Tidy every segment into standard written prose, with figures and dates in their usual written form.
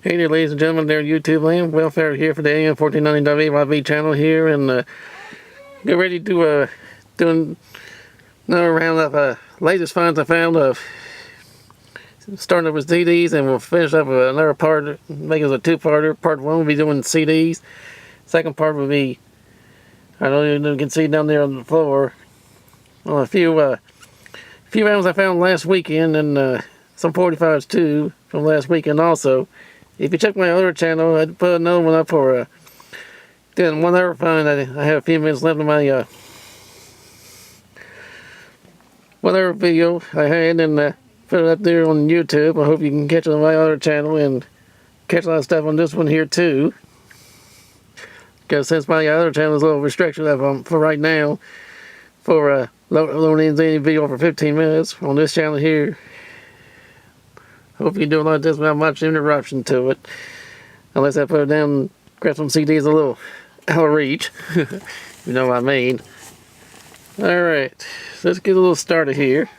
Hey there, ladies and gentlemen, there YouTube land. Welfare here for the AM 1490 WYV channel here, and get ready to do another round of latest finds I found of starting up with CDs, and we'll finish up with another part, make it a two-parter. Part one will be doing CDs. Second part will be, I don't even know if you can see down there on the floor, well, a few albums I found last weekend, and some 45s too from last weekend also. If you check my other channel, I put another one up for doing one other find. I have a few minutes left in my one other video I had, and put it up there on YouTube. I hope you can catch it on my other channel and catch a lot of stuff on this one here too. Because since my other channel is a little restricted for right now, for loading in any video for 15 minutes on this channel here. Hope you do it like this without much interruption to it. Unless I put it down and grab some CDs a little out of reach. You know what I mean. Alright, so let's get a little started here.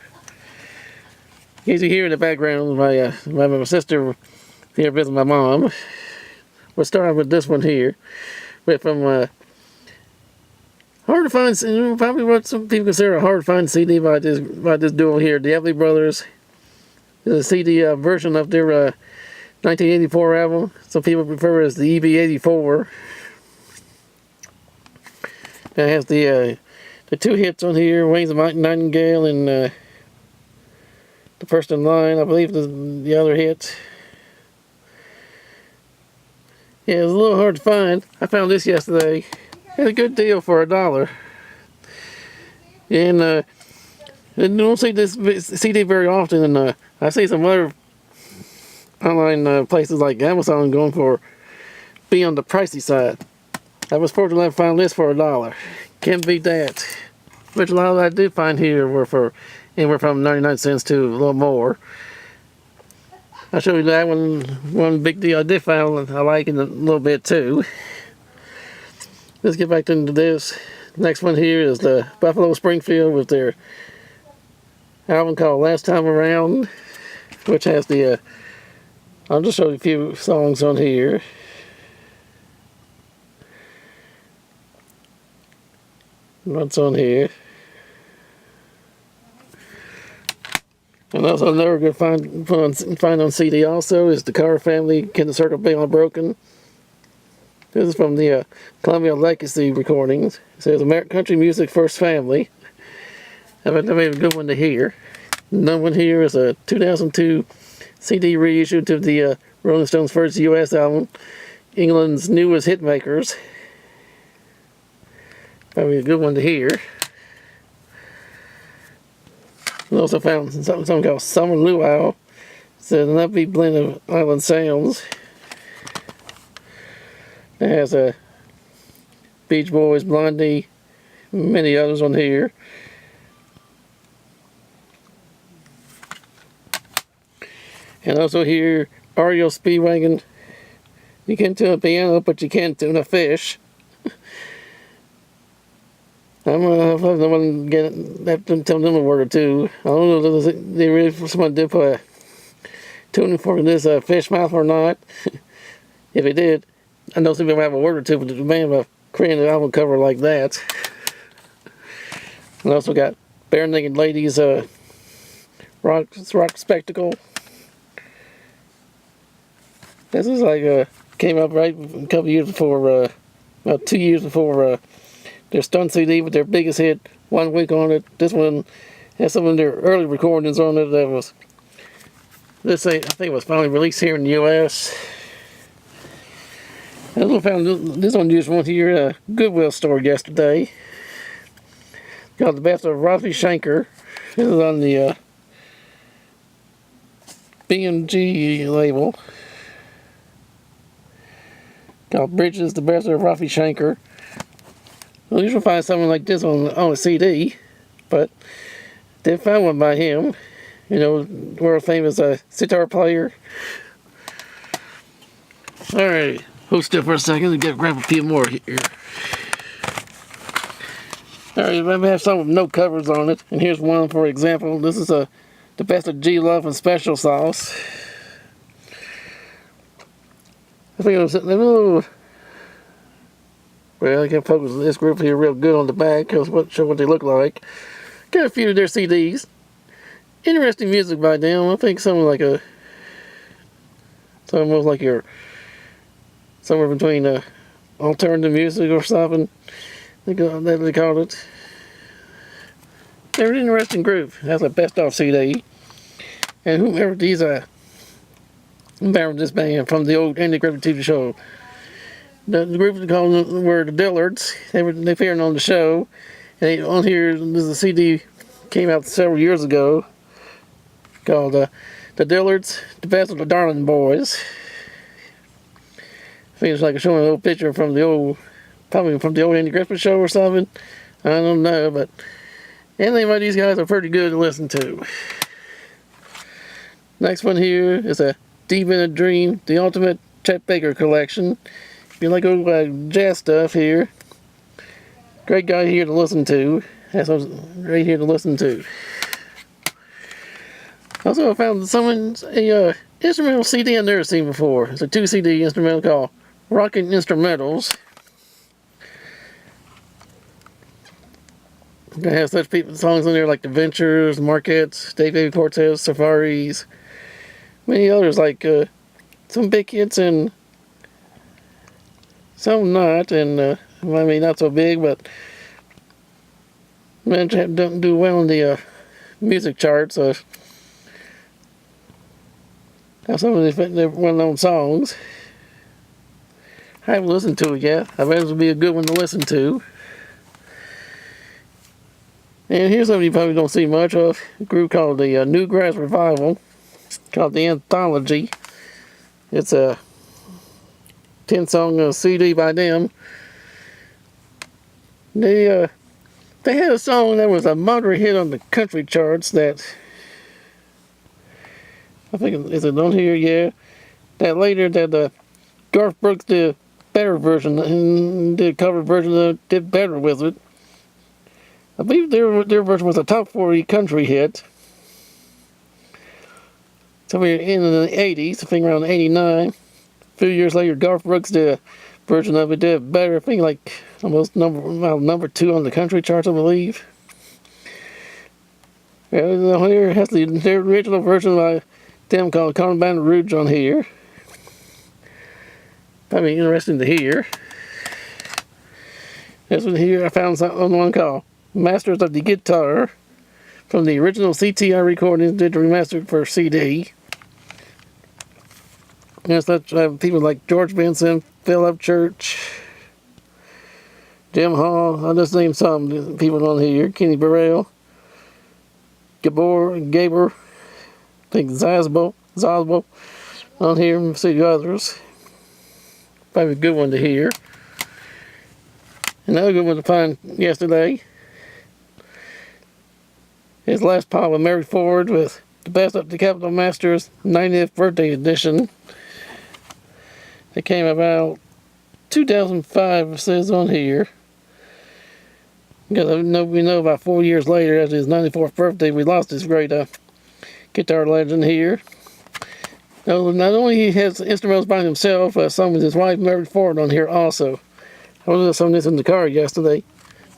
As you hear in the background, my sister here visiting my mom. We'll start with this one here. With from hard to find, probably what some people consider a hard to find CD by this duo here, the Everly Brothers. The CD version of their 1984 album. Some people prefer it as the EB84. It has the two hits on here, Wings of Nightingale and The First in Line, I believe the other hit. Yeah, it was a little hard to find. I found this yesterday. Had a good deal for $1. And I don't see this CD very often, and I see some other online places like Amazon going for being on the pricey side. I was fortunate to find this for $1. Can't beat that. Which a lot of that I did find here were for anywhere from 99 cents to a little more. I'll show you that one big deal I did find I like in a little bit too. Let's get back into this. Next one here is the Buffalo Springfield with their album called Last Time Around, which has the I'll just show you a few songs on here. What's on here? And also another good find on CD also is the Carter Family, Can the Circle Be Unbroken? This is from the Columbia Legacy recordings. It says Country Music First Family. I bet that made a good one to hear. Another one here is a 2002 CD reissue to the Rolling Stones' first U.S. album, England's Newest Hitmakers. Probably a good one to hear. We also found something called Summer Luau. It's an upbeat blend of island sounds. It has a Beach Boys, Blondie, many others on here. And also here, REO Speedwagon. You can't tune a piano, but you can tune a fish. I'm gonna have to tell them a word or two. I don't know if someone did put a tuning for this fish mouth or not. If it did, I know some people have a word or two for the man of creating an album cover like that. And also got Bare Naked Ladies rock spectacle. This is like came up right a couple years before, about 2 years before their Stun CD with their biggest hit, 1 week on it. This one has some of their early recordings on it that was, I think it was finally released here in the U.S. I also found this unusual one here, Goodwill store yesterday. Called The Best of Rafi Shankar. This is on the BMG label. Called Bridges, The Best of Rafi Shankar. Well, you usually find something like this on a CD, but did find one by him. You know, world famous sitar player. Alright, hold still for a second and grab a few more here. Alright, we have some with no covers on it, and here's one for example. This is the Best of G Love and Special Sauce. I think I'm sitting there. Oh, well, I can't focus on this group here real good on the back because show what they look like. Got a few of their CDs. Interesting music by them. I think something like it's almost like your somewhere between alternative music or something. They called it. They're an interesting group. That's a best of CD. And whomever these this band from the old Andy Griffith TV show. The group were the Dillards. They appeared on the show. And on here, there's a CD came out several years ago called The Dillards, The Best of the Darling Boys. I think it's like showing an old picture from probably from the old Andy Griffith show or something. I don't know, but anyway, these guys are pretty good to listen to. Next one here is a Deep in a Dream, the Ultimate Chet Baker Collection. If you like old jazz stuff here, great guy here to listen to. That's right here to listen to. Also, I found a instrumental CD I've never seen before. It's a 2-CD instrumental called Rockin' Instrumentals. They have such songs on there like The Ventures, Marquettes, Dave Baby Cortez, Safaris, many others like some big hits and some not, and not so big, but don't do well in the music charts. Have some of their well-known songs. I haven't listened to it yet. I bet it would be a good one to listen to. And here's something you probably don't see much of. A group called the Newgrass Revival, called The Anthology. It's a 10-song CD by them. They had a song that was a moderate hit on the country charts that I think is it on here, yeah. That later that Garth Brooks did a better version and did a cover version that did better with it. I believe their version was a top 40 country hit. Somewhere in the 80s, I think around 89. A few years later, Garth Brooks did a version of it, did better. I think like almost number 2 on the country charts, I believe. Yeah, here has their original version by them called Columbine Rouge on here. Probably interesting to hear. This one here, I found one called Masters of the Guitar from the original CTI recordings, did remastered for CD. And such people like George Benson, Phil Upchurch, Jim Hall. I'll just name some people on here. Kenny Burrell, Gabor, I think Zazbo on here, and see the others. Probably a good one to hear. Another good one to find yesterday. His last pile with Mary Ford with the Best of the Capitol Masters 90th birthday edition. It came about 2005, it says on here. Because we know about 4 years later, after his 94th birthday, we lost this great guitar legend here. Now, not only he has instrumentals by himself, some with his wife Mary Ford on here also. I listened to some of this in the car yesterday.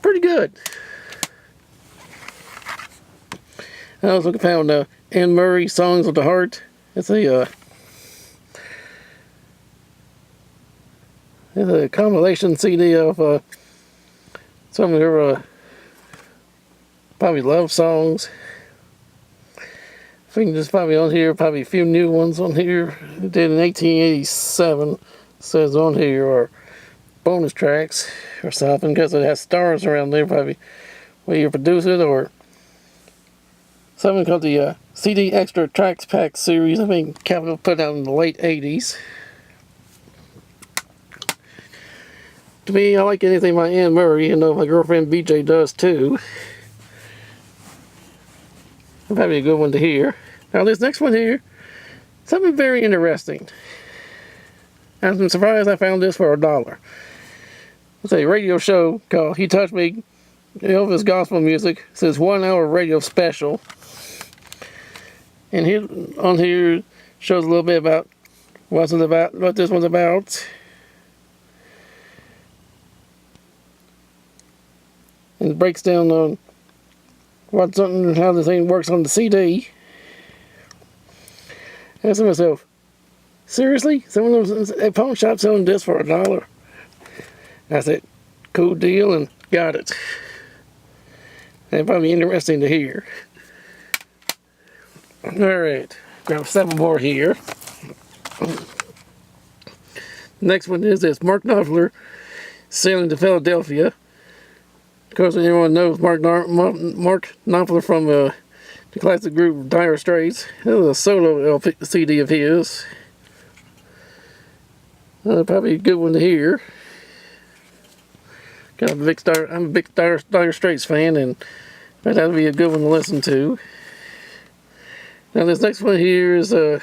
Pretty good. I also found Anne Murray, Songs of the Heart. It's a compilation CD of some of her probably love songs. I think there's probably on here, probably a few new ones on here. It did in 1887, says on here, or bonus tracks or something, because it has stars around there, probably where you produce it, or something called the CD Extra Tracks Pack series. I think Capitol put out in the late 80s. To me, I like anything by Anne Murray, and my girlfriend BJ does too. Probably a good one to hear. Now this next one here, something very interesting. I'm surprised I found this for $1. It's a radio show called He Touched Me, Elvis Gospel Music. It says 1 hour radio special. And on here shows a little bit about what's it about, what this one's about. And it breaks down on how the thing works on the CD. I asked myself, seriously? Someone was at a pawn shop selling this for $1? I said, cool deal, and got it. That'd probably be interesting to hear. Alright, grab 7 more here. Next one is this Mark Knopfler sailing to Philadelphia. Of course, anyone knows Mark Knopfler from the classic group Dire Straits. This is a solo CD of his. Probably a good one to hear. I'm a big Dire Straits fan, and that'll be a good one to listen to. Now this next one here is a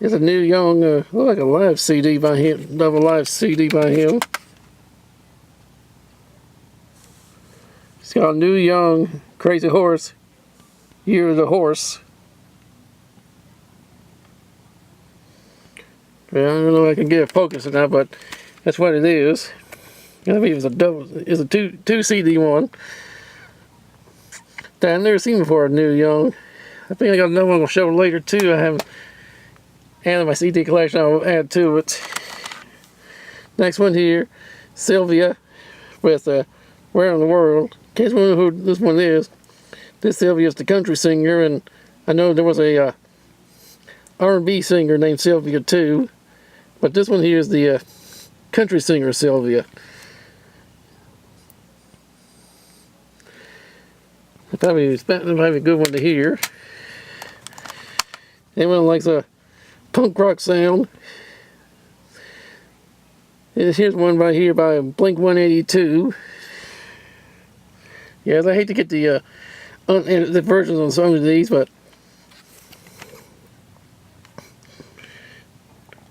new young, look like a live CD by him, double live CD by him. It's called New Young Crazy Horse, Year of the Horse. Well, I don't know if I can get it focused or not, but that's what it is. I mean, it's a two CD one that I've never seen before. New Young. I think I got another one I'll show later too. I haven't added my CD collection. I'll add to it. Next one here, Sylvia with "Where in the World." In case you don't know who this one is, this Sylvia is the country singer, and I know there was a R&B singer named Sylvia too. But this one here is the country singer Sylvia. Probably a good one to hear. Anyone likes a punk rock sound? Here's one right here by Blink 182. Yes, I hate to get the versions on some of these, but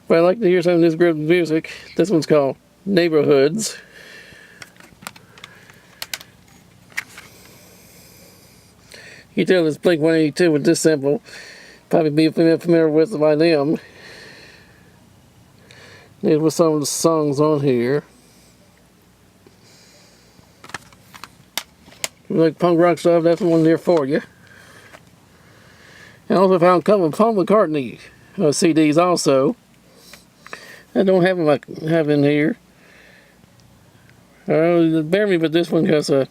I like to hear some of this group music. This one's called Neighborhoods. You tell this Blink 182 with this sample, probably be familiar with it by them. These were some of the songs on here. If you like punk rock stuff, that's the one there for you. I also found a couple of Paul McCartney CDs also. I don't have them in here. Bear me with this one because I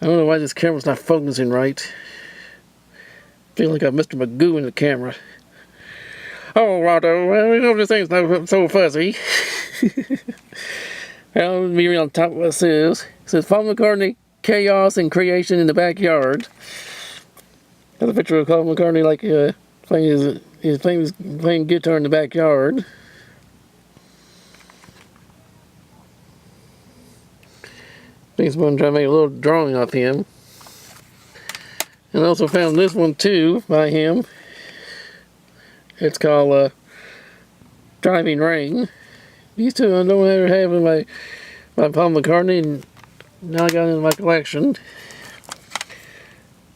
don't know why this camera's not focusing right. I feel like I'm Mr. Magoo in the camera. Oh, Roto, well, we know this thing's not so fuzzy. Well, let me read on top what it says. It says, Paul McCartney, Chaos and Creation in the Backyard. Got a picture of Paul McCartney like playing guitar in the backyard. I think someone trying to make a little drawing of him. And I also found this one too by him. It's called Driving Rain. These two I don't ever have in my Paul McCartney, and now I got it in my collection.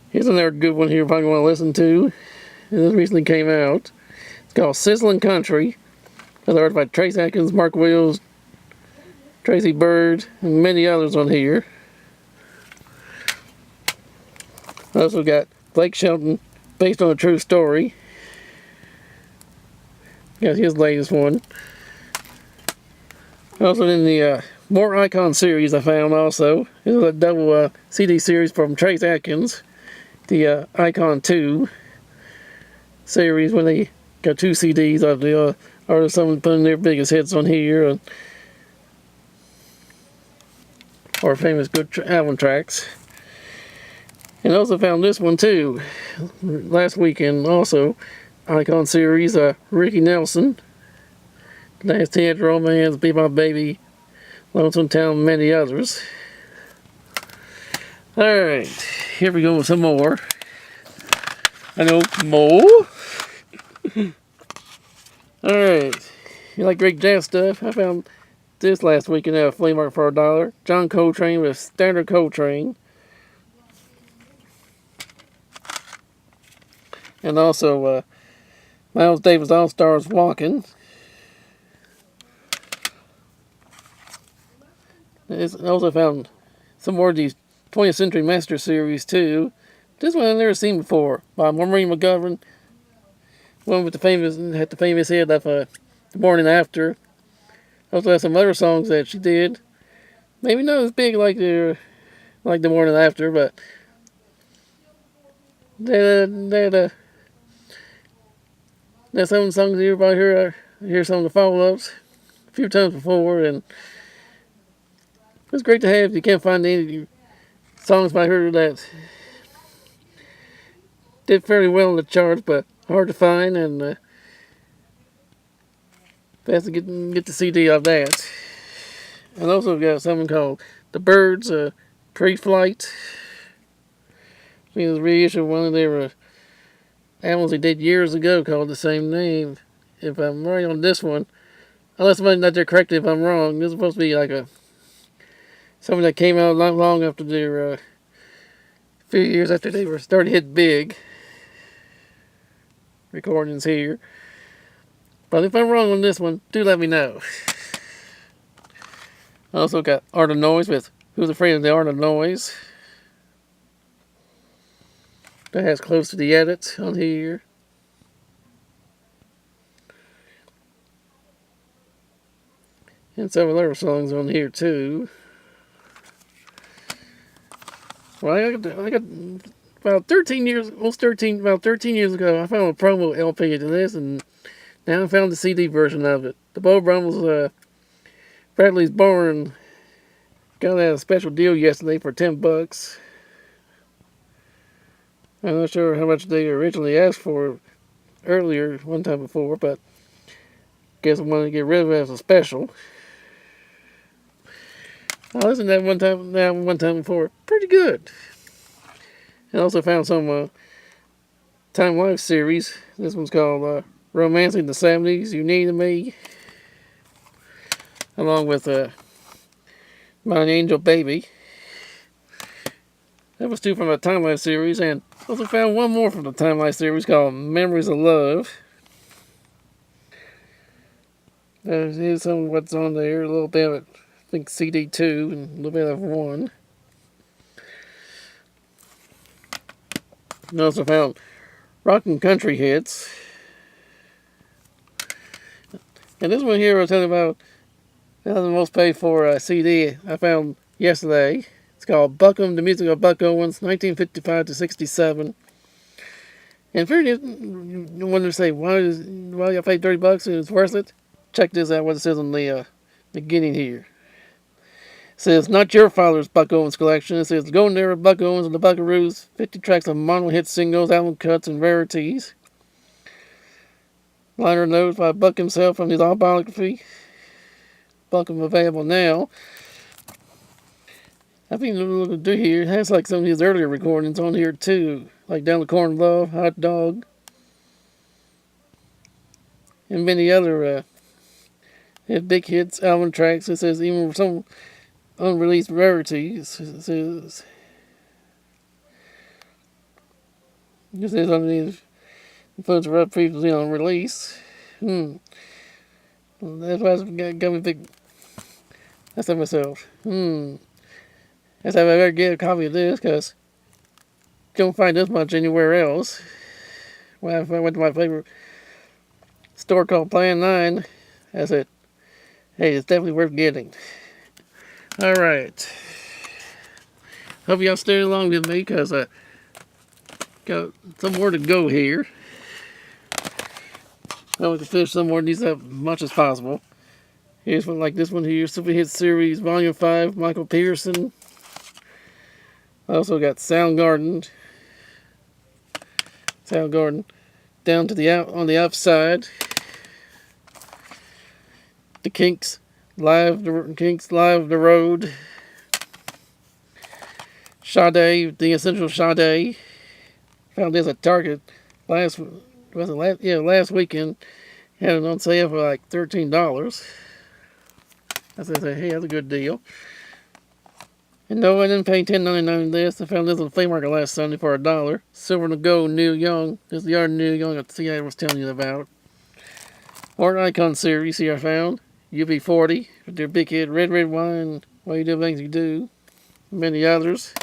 Here's another good one here if I want to listen to. This recently came out. It's called Sizzling Country. It's art by Trace Atkins, Mark Wills, Tracy Bird, and many others on here. I also got Blake Shelton, based on a true story. Got his latest one. Also in the More Icon series I found also. This is a double CD series from Trace Atkins. The Icon 2 series, when they got 2 CDs of the artists, someone putting their biggest hits on here. Or famous good album tracks. And also found this one too last weekend also. Icon series, Ricky Nelson, Last Chance Romance, Be My Baby, Lonesome Town, many others. Alright, here we go with some more. I know more. Alright, you like great jazz stuff? I found this last weekend at a flea market for $1. John Coltrane with Standard Coltrane. And also Miles Davis All Stars Walking. I also found some more of these 20th Century Master series too. This one I've never seen before by Maureen McGovern. One with the famous hit of The Morning After. Also has some other songs that she did. Maybe not as big like The Morning After, but there's some songs that everybody hear some of the follow-ups a few times before, and it's great to have. You can't find any songs by her that did fairly well in the charts, but hard to find, and fast to get the CD of that. And also got something called The Birds Pre-Flight. I think it was a reissue of one of their albums they did years ago called the same name. If I'm right on this one, unless somebody's not there correctly if I'm wrong, this is supposed to be like something that came out not long after their few years after they were starting to hit big. Recordings here. But if I'm wrong on this one, do let me know. I also got Art of Noise with Who's Afraid of the Art of Noise. That has Close to the Edit on here. And several other songs on here too. Well, I got about 13 years ago, I found a promo LP to this, and now I found the CD version of it. The Beau Brummels, Bradley's Born, got a special deal yesterday for $10. I'm not sure how much they originally asked for earlier, one time before, but guess I wanted to get rid of it as a special. I listened to that one time before. Pretty good. I also found some Time Life series. This one's called Romancing the 70s, You Needed Me. Along with My Angel Baby. That was two from the Time Life series. And also found one more from the Time Life series called Memories of Love. Here's some of what's on there. A little bit of it. I think CD 2 and a little bit of 1. I also found rock and country hits. And this one here I'll tell you about the most paid for CD I found yesterday. It's called Buckham, the Music of Buck Owens, 1955 to 67. And for you wonder, say, why you pay $30 and it's worth it? Check this out, what it says on the beginning here. It says, not your father's Buck Owens collection. It says, Go in there with Buck Owens and the Buckaroos. 50 tracks of mono hit singles, album cuts, and rarities. Liner notes by Buck himself from his autobiography. Buckham available now. I think what we're going to do here, it has like some of his earlier recordings on here too. Like Down the Corn Love, Hot Dog. And many other big hits, album tracks. It says even some unreleased rarities. It says underneath influence of previously on release. That's why it's got me big. I said to myself, I said I better get a copy of this because you don't find this much anywhere else. When I went to my favorite store called Plan 9, I said, hey, it's definitely worth getting. Alright. Hope y'all stay along with me because I got some more to go here. I want to finish some more of these up as much as possible. Here's one like this one here, Super Hit Series Volume 5, Michael Pearson. I also got Soundgarden. Down to on the Upside. The Kinks Live the Road. Sade, The Essential Sade. Found this at Target last weekend. Had it on sale for like $13. I said, hey, that's a good deal. And no, I didn't pay $10.99 for this. I found this on the flea market last Sunday for $1. Silver and Gold Neil Young. This is the art of Neil Young that I was telling you about. Art Icon series here I found. UB40 with their big hit Red Red Wine, Why You Do Things You Do. Many others.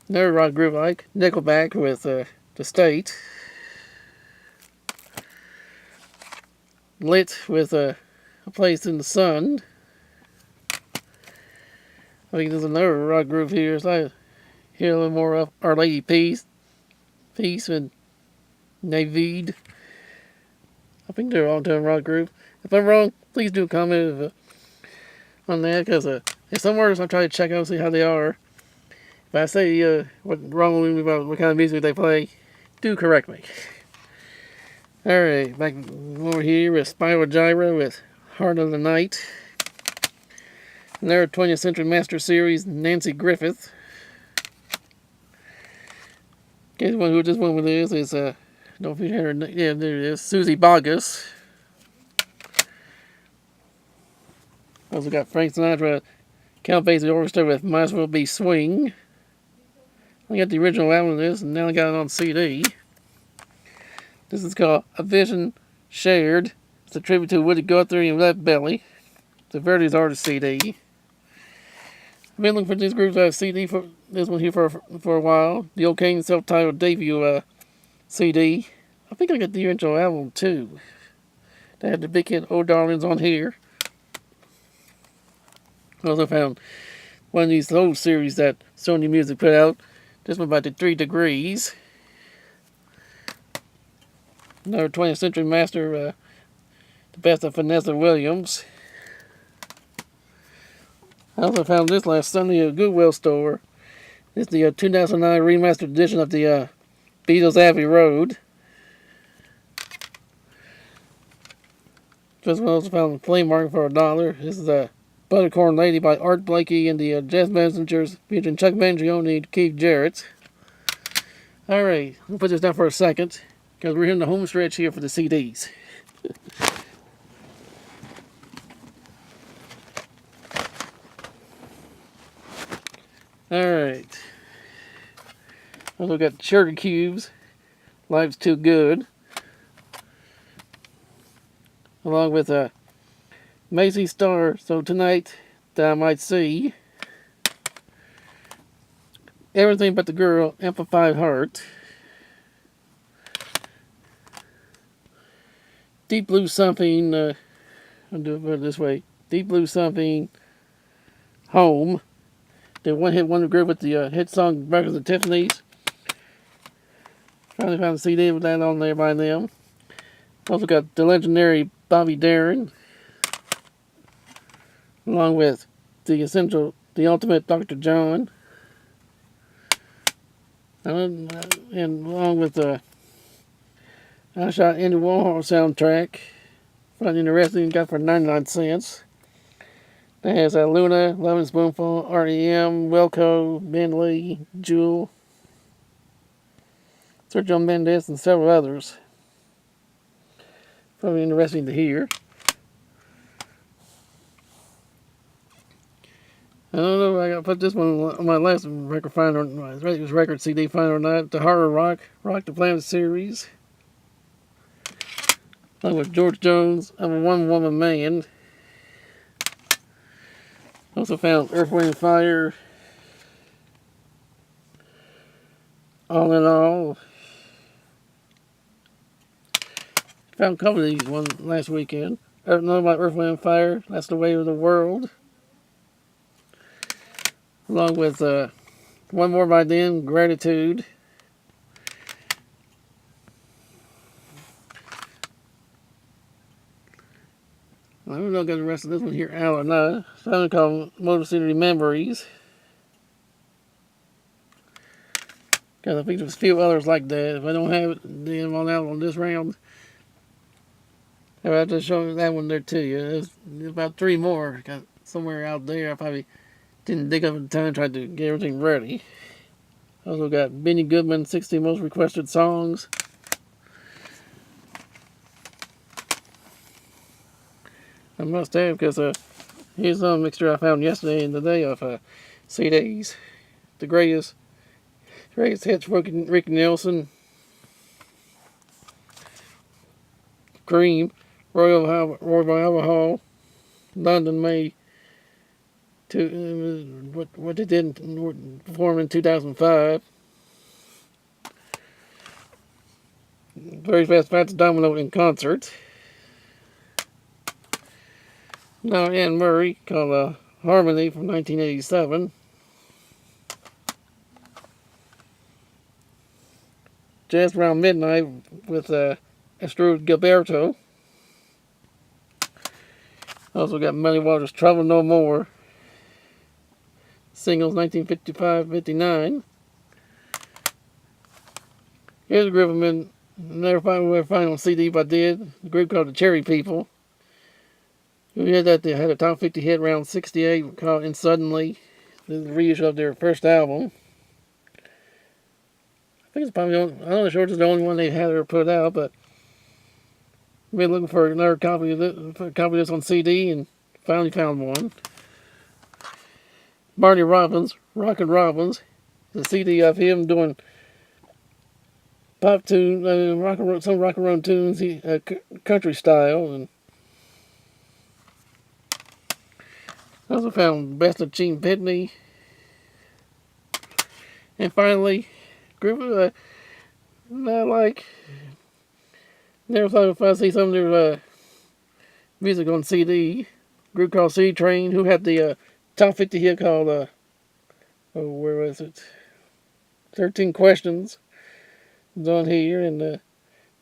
Another rock group like Nickelback with The State. Lit with A Place in the Sun. I think there's another rock group here. So I hear a little more of Our Lady Peace. Peace and Navid. I think they're all doing rock group. If I'm wrong, please do comment on that, because if some words I'll try to check out and see how they are. If I say what's wrong with me about what kind of music they play, do correct me. Alright, back over here with Spiral Gyra with Heart of the Night. Another 20th Century Master Series, Nancy Griffith. Guess who this one is? Don't know if you had her name. Yeah, there it is. Susie Boggess. Also got Frank Sinatra, Count Basie Orchestra with Might As Well Be Swing. I got the original album of this, and now I got it on CD. This is called A Vision Shared. It's a tribute to Woody Guthrie and Lead Belly. It's a Verdi's artist CD. I've been looking for these groups to have CD for this one here for a while. The Old King self-titled debut CD. I think I got the original album too. They had the big hit Oh Darlings on here. I also found one of these old series that Sony Music put out. This one about the 3 Degrees. Another 20th Century Master, the best of Vanessa Williams. I also found this last Sunday at a Goodwill store. It's the 2009 remastered edition of the Beatles Abbey Road. Just one also found on the flea market for $1. This is a Buttercorn Lady by Art Blakey and the Jazz Messengers featuring Chuck Mangione and Keith Jarrett. Alright, we'll put this down for a second, because we're in the home stretch here for the CDs. Alright. Also got Sugar Cubes, Life's Too Good. Along with Macy Star, So Tonight That I Might See. Everything But the Girl, Amplified Heart. Deep Blue Something, I'll do it this way. Deep Blue Something, Home. The one hit wonder group with the hit song Breakfast at Tiffany's. Finally found a CD with that on there by them. Also got the legendary Bobby Darin. Along with the ultimate Dr. John. And along with the I Shot Andy Warhol soundtrack. Found interesting, got for 99 cents. That has Luna, Lovin' Spoonful, R.E.M., Wilco, Ben Lee, Jewel, Sergio Mendes, and several others. Probably interesting to hear. I don't know if I got to put this one on my last record finder. I think it was record CD finder or not. The Horror Rock the Planet series. Along with George Jones, I'm a One-Woman Man. Also found Earth, Wind, and Fire. All in All. Found a couple of these one last weekend. Know about Earth, Wind, and Fire. That's the Way of the World. Along with one more by them, Gratitude. I don't know if I got the rest of this one here out or not. Something called Motor City Memories. Because I think there's a few others like that. If I don't have it, then on this round, I'll just show that one there to you. There's about 3 more. Got somewhere out there. I probably didn't dig up at the time, tried to get everything ready. Also got Benny Goodman, 60 Most Requested Songs. I must have, because Here's a mixture I found yesterday and today of CDs. The greatest hits, Ricky Nelson, Cream, Royal Hall, London, May. What they did perform in 2005. Very Fast Domino in concert. Now Anne Murray called Harmony from 1987. Jazz Around Midnight with Astrud Gilberto. Also got Muddy Waters' Trouble No More. Singles 1955-59. Here's a group of men. Never find on CD, but I did. A group called the Cherry People. We had that. They had a top 50 hit around '68 called "And Suddenly." This is a reissue of their first album. I think it's probably I'm not sure it's the only one they had ever put out, but I've been looking for another copy of this on CD and finally found one. Barney Robbins, Rockin' Robbins, the CD of him doing pop tune, some rock and roll tunes, country style, and I also found Best of Gene Pitney, and finally, group of I like. Never thought if I see some of their music on CD. Group called C Train, who had the top 50 hit called where was it? 13 Questions. It's on here, and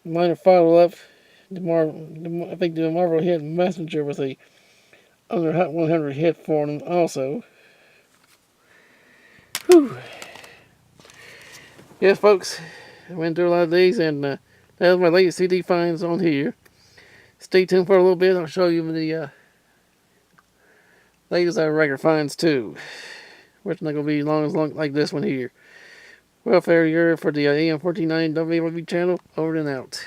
minor follow up. I think the Marvel hit Messenger was a under Hot 100 hit for them also. Whew. Yes, folks, I went through a lot of these, and that was my latest CD finds on here. Stay tuned for a little bit. I'll show you the latest record finds too, which is not going to be long like this one here. Welfare year for the AM 1490 WEEKEND channel. Over and out.